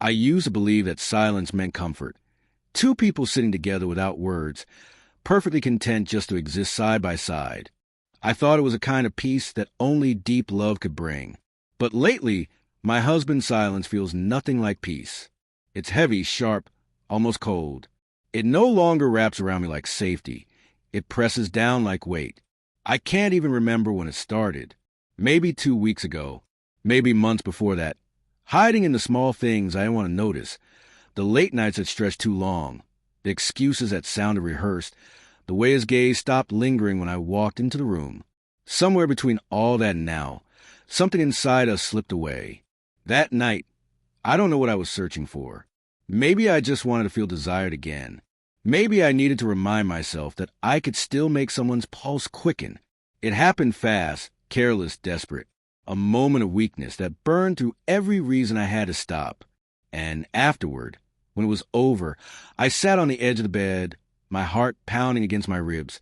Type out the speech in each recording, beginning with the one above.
I used to believe that silence meant comfort. Two people sitting together without words, perfectly content just to exist side by side. I thought it was a kind of peace that only deep love could bring. But lately, my husband's silence feels nothing like peace. It's heavy, sharp, almost cold. It no longer wraps around me like safety. It presses down like weight. I can't even remember when it started. Maybe 2 weeks ago. Maybe months before that. Hiding in the small things I didn't want to notice. The late nights that stretched too long. The excuses that sounded rehearsed. The way his gaze stopped lingering when I walked into the room. Somewhere between all that and now, something inside us slipped away. That night, I don't know what I was searching for. Maybe I just wanted to feel desired again. Maybe I needed to remind myself that I could still make someone's pulse quicken. It happened fast, careless, desperate. A moment of weakness that burned through every reason I had to stop. And afterward, when it was over, I sat on the edge of the bed, my heart pounding against my ribs,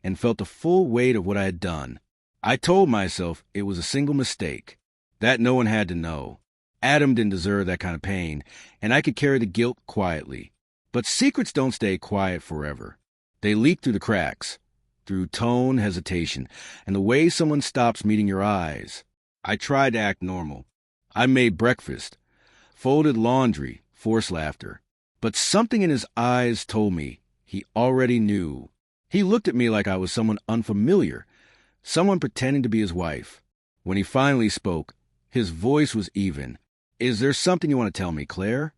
and felt the full weight of what I had done. I told myself it was a single mistake, that no one had to know. Adam didn't deserve that kind of pain, and I could carry the guilt quietly. But secrets don't stay quiet forever. They leak through the cracks, through tone, hesitation, and the way someone stops meeting your eyes. I tried to act normal. I made breakfast, folded laundry, forced laughter. But something in his eyes told me he already knew. He looked at me like I was someone unfamiliar, someone pretending to be his wife. When he finally spoke, his voice was even. "Is there something you want to tell me, Claire?"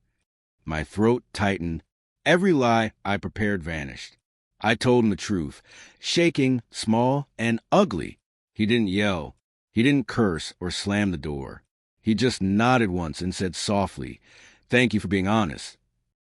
My throat tightened. Every lie I prepared vanished. I told him the truth, shaking, small, and ugly. He didn't yell. He didn't curse or slam the door. He just nodded once and said softly, "Thank you for being honest."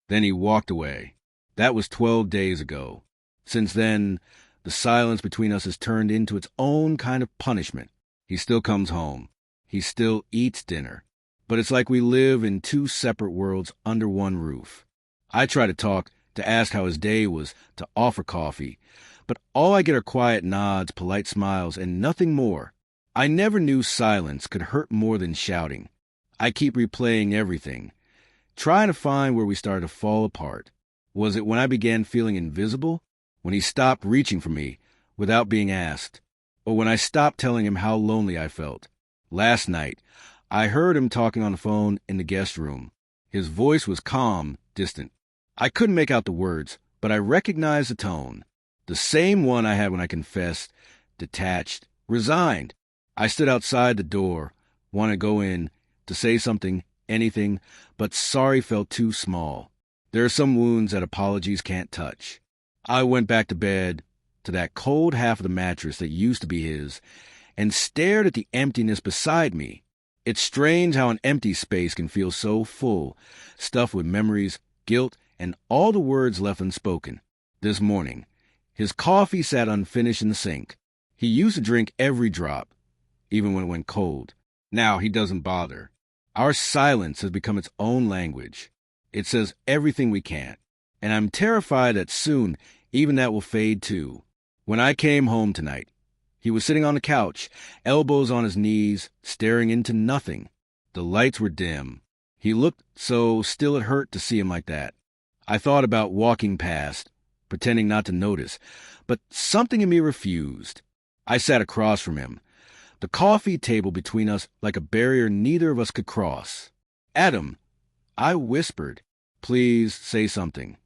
Then he walked away. That was 12 days ago. Since then, the silence between us has turned into its own kind of punishment. He still comes home. He still eats dinner. But it's like we live in two separate worlds under one roof. I try to talk, to ask how his day was, to offer coffee. But all I get are quiet nods, polite smiles, and nothing more. I never knew silence could hurt more than shouting. I keep replaying everything, trying to find where we started to fall apart. Was it when I began feeling invisible? When he stopped reaching for me without being asked? Or when I stopped telling him how lonely I felt? Last night, I heard him talking on the phone in the guest room. His voice was calm, distant. I couldn't make out the words, but I recognized the tone. The same one I had when I confessed, detached, resigned. I stood outside the door, wanted to go in, to say something, anything, but sorry felt too small. There are some wounds that apologies can't touch. I went back to bed, to that cold half of the mattress that used to be his, and stared at the emptiness beside me. It's strange how an empty space can feel so full, stuffed with memories, guilt, and all the words left unspoken. This morning, his coffee sat unfinished in the sink. He used to drink every drop, even when it went cold. Now he doesn't bother. Our silence has become its own language. It says everything we can't. And I'm terrified that soon even that will fade too. When I came home tonight, he was sitting on the couch, elbows on his knees, staring into nothing. The lights were dim. He looked so still it hurt to see him like that. I thought about walking past, pretending not to notice, but something in me refused. I sat across from him, the coffee table between us like a barrier neither of us could cross. "Adam," I whispered, "please say something."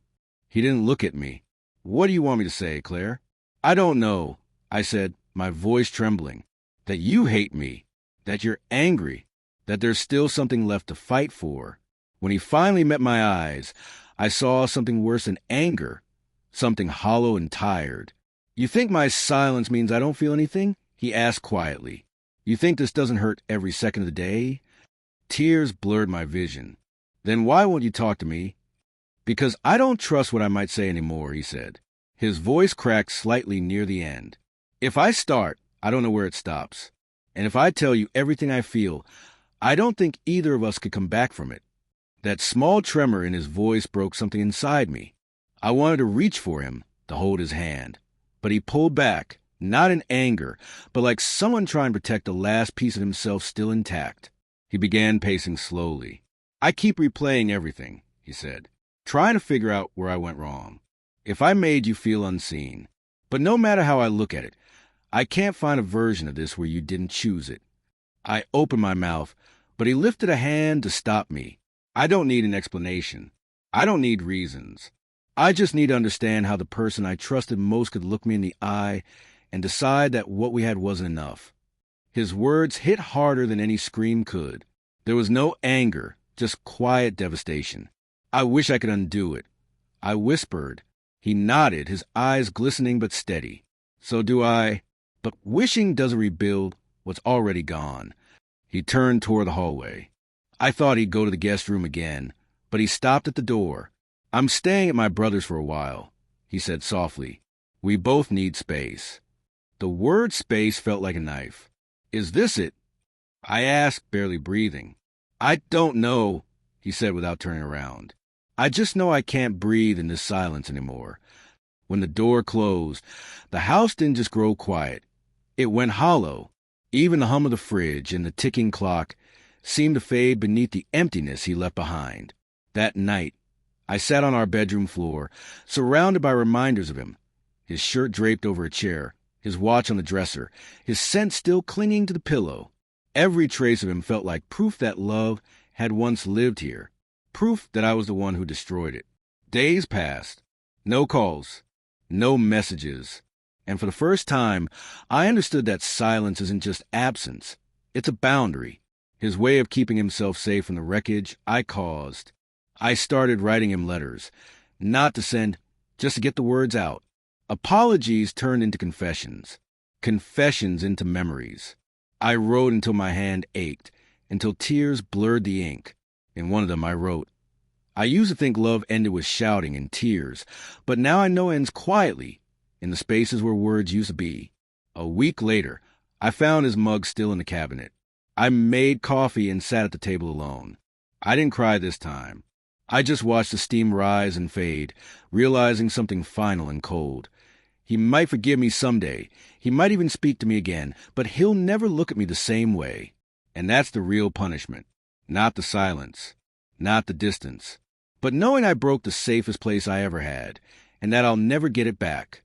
He didn't look at me. "What do you want me to say, Claire?" "I don't know," I said, my voice trembling. "That you hate me, that you're angry, that there's still something left to fight for." When he finally met my eyes, I saw something worse than anger, something hollow and tired. "You think my silence means I don't feel anything?" he asked quietly. "You think this doesn't hurt every second of the day?" Tears blurred my vision. "Then why won't you talk to me?" "Because I don't trust what I might say anymore," he said. His voice cracked slightly near the end. "If I start, I don't know where it stops. And if I tell you everything I feel, I don't think either of us could come back from it." That small tremor in his voice broke something inside me. I wanted to reach for him, to hold his hand. But he pulled back, not in anger, but like someone trying to protect the last piece of himself still intact. He began pacing slowly. I keep replaying everything, he said, trying to figure out where I went wrong. If I made you feel unseen. But no matter how I look at it, I can't find a version of this where you didn't choose it. I opened my mouth, but he lifted a hand to stop me. I don't need an explanation. I don't need reasons. I just need to understand how the person I trusted most could look me in the eye and decide that what we had wasn't enough. His words hit harder than any scream could. There was no anger, just quiet devastation. I wish I could undo it. I whispered. He nodded, his eyes glistening but steady. So do I. But wishing doesn't rebuild what's already gone. He turned toward the hallway. I thought he'd go to the guest room again, but he stopped at the door. I'm staying at my brother's for a while, he said softly. We both need space. The word space felt like a knife. Is this it? I asked, barely breathing. I don't know, he said without turning around. I just know I can't breathe in this silence anymore. When the door closed, the house didn't just grow quiet. It went hollow. Even the hum of the fridge and the ticking clock seemed to fade beneath the emptiness he left behind. That night, I sat on our bedroom floor, surrounded by reminders of him. His shirt draped over a chair, his watch on the dresser, his scent still clinging to the pillow. Every trace of him felt like proof that love had once lived here, proof that I was the one who destroyed it. Days passed. No calls, no messages. And for the first time, I understood that silence isn't just absence. It's a boundary. His way of keeping himself safe from the wreckage I caused. I started writing him letters. Not to send, just to get the words out. Apologies turned into confessions. Confessions into memories. I wrote until my hand ached, until tears blurred the ink. In one of them I wrote, I used to think love ended with shouting and tears, but now I know it ends quietly, in the spaces where words used to be. A week later, I found his mug still in the cabinet. I made coffee and sat at the table alone. I didn't cry this time. I just watched the steam rise and fade, realizing something final and cold. He might forgive me someday. He might even speak to me again, but he'll never look at me the same way. And that's the real punishment. Not the silence. Not the distance. But knowing I broke the safest place I ever had, and that I'll never get it back.